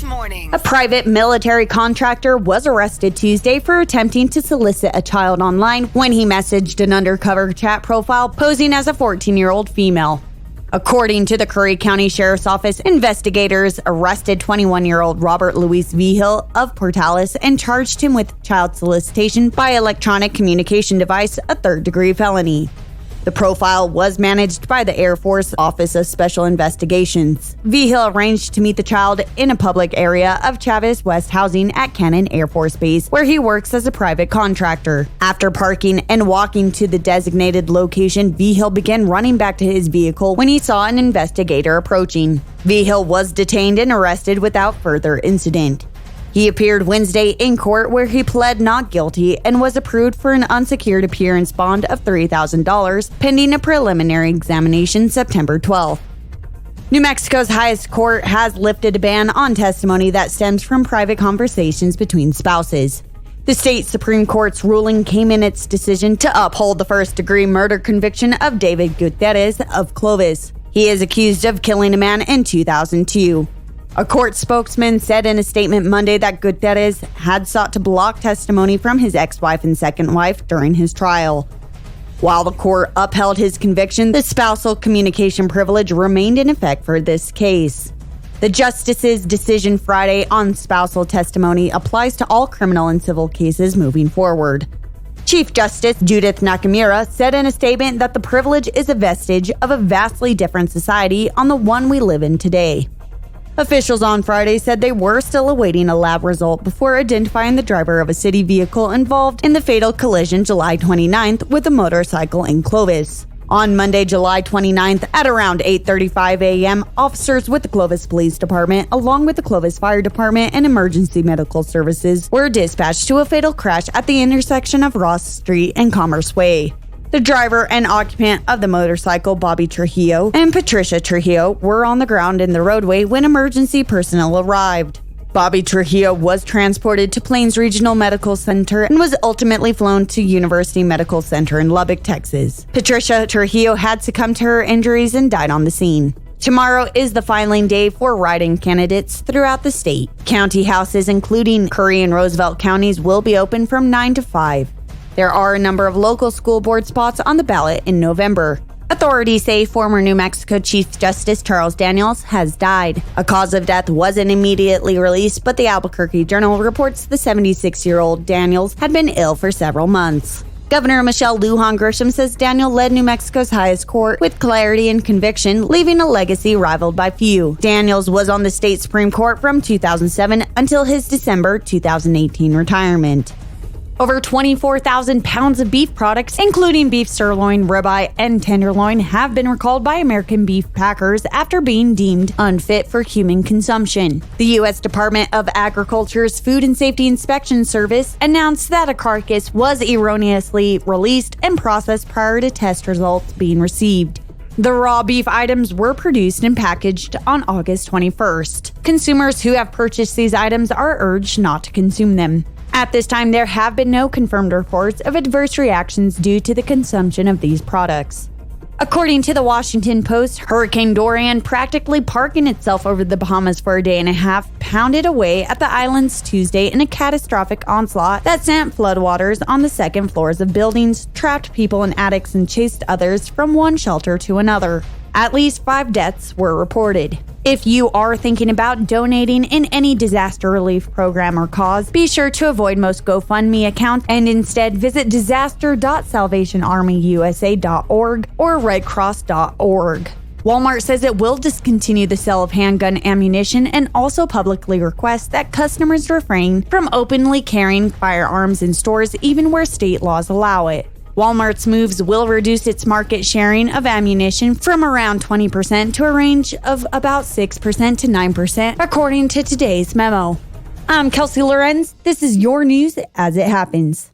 morning. A private military contractor was arrested Tuesday for attempting to solicit a child online when he messaged an undercover chat profile posing as a 14-year-old female. According to the Curry County Sheriff's Office, investigators arrested 21-year-old Robert Luis Vigil of Portales and charged him with child solicitation by electronic communication device, a third-degree felony. The profile was managed by the Air Force Office of Special Investigations. Vigil arranged to meet the child in a public area of Chavez West housing at Cannon Air Force Base, where he works as a private contractor. After parking and walking to the designated location, Vigil began running back to his vehicle when he saw an investigator approaching. Vigil was detained and arrested without further incident. He appeared Wednesday in court where he pled not guilty and was approved for an unsecured appearance bond of $3,000 pending a preliminary examination September 12th. New Mexico's highest court has lifted a ban on testimony that stems from private conversations between spouses. The state Supreme Court's ruling came in its decision to uphold the first-degree murder conviction of David Gutierrez of Clovis. He is accused of killing a man in 2002. A court spokesman said in a statement Monday that Gutierrez had sought to block testimony from his ex-wife and second wife during his trial. While the court upheld his conviction, the spousal communication privilege remained in effect for this case. The justice's decision Friday on spousal testimony applies to all criminal and civil cases moving forward. Chief Justice Judith Nakamura said in a statement that the privilege is a vestige of a vastly different society on the one we live in today. Officials on Friday said they were still awaiting a lab result before identifying the driver of a city vehicle involved in the fatal collision July 29th with a motorcycle in Clovis. On Monday, July 29th, at around 8:35 a.m., officers with the Clovis Police Department, along with the Clovis Fire Department and Emergency Medical Services, were dispatched to a fatal crash at the intersection of Ross Street and Commerce Way. The driver and occupant of the motorcycle, Bobby Trujillo, and Patricia Trujillo, were on the ground in the roadway when emergency personnel arrived. Bobby Trujillo was transported to Plains Regional Medical Center and was ultimately flown to University Medical Center in Lubbock, Texas. Patricia Trujillo had succumbed to her injuries and died on the scene. Tomorrow is the filing day for write-in candidates throughout the state. County houses, including Curry and Roosevelt counties, will be open from 9 to 5. There are a number of local school board spots on the ballot in November. Authorities say former New Mexico Chief Justice Charles Daniels has died. A cause of death wasn't immediately released, but the Albuquerque Journal reports the 76-year-old Daniels had been ill for several months. Governor Michelle Lujan Grisham says Daniel led New Mexico's highest court with clarity and conviction, leaving a legacy rivaled by few. Daniels was on the state Supreme Court from 2007 until his December 2018 retirement. Over 24,000 pounds of beef products, including beef sirloin, ribeye, and tenderloin, have been recalled by American beef packers after being deemed unfit for human consumption. The U.S. Department of Agriculture's Food and Safety Inspection Service announced that a carcass was erroneously released and processed prior to test results being received. The raw beef items were produced and packaged on August 21st. Consumers who have purchased these items are urged not to consume them. At this time, there have been no confirmed reports of adverse reactions due to the consumption of these products. According to the Washington Post, Hurricane Dorian, practically parking itself over the Bahamas for a day and a half, pounded away at the islands Tuesday in a catastrophic onslaught that sent floodwaters on the second floors of buildings, trapped people in attics, and chased others from one shelter to another. At least 5 deaths were reported. If you are thinking about donating in any disaster relief program or cause, be sure to avoid most GoFundMe accounts and instead visit disaster.salvationarmyusa.org or redcross.org. Walmart says it will discontinue the sale of handgun ammunition and also publicly requests that customers refrain from openly carrying firearms in stores even where state laws allow it. Walmart's moves will reduce its market sharing of ammunition from around 20% to a range of about 6% to 9%, according to today's memo. I'm Kelsey Laurenz. This is your news as it happens.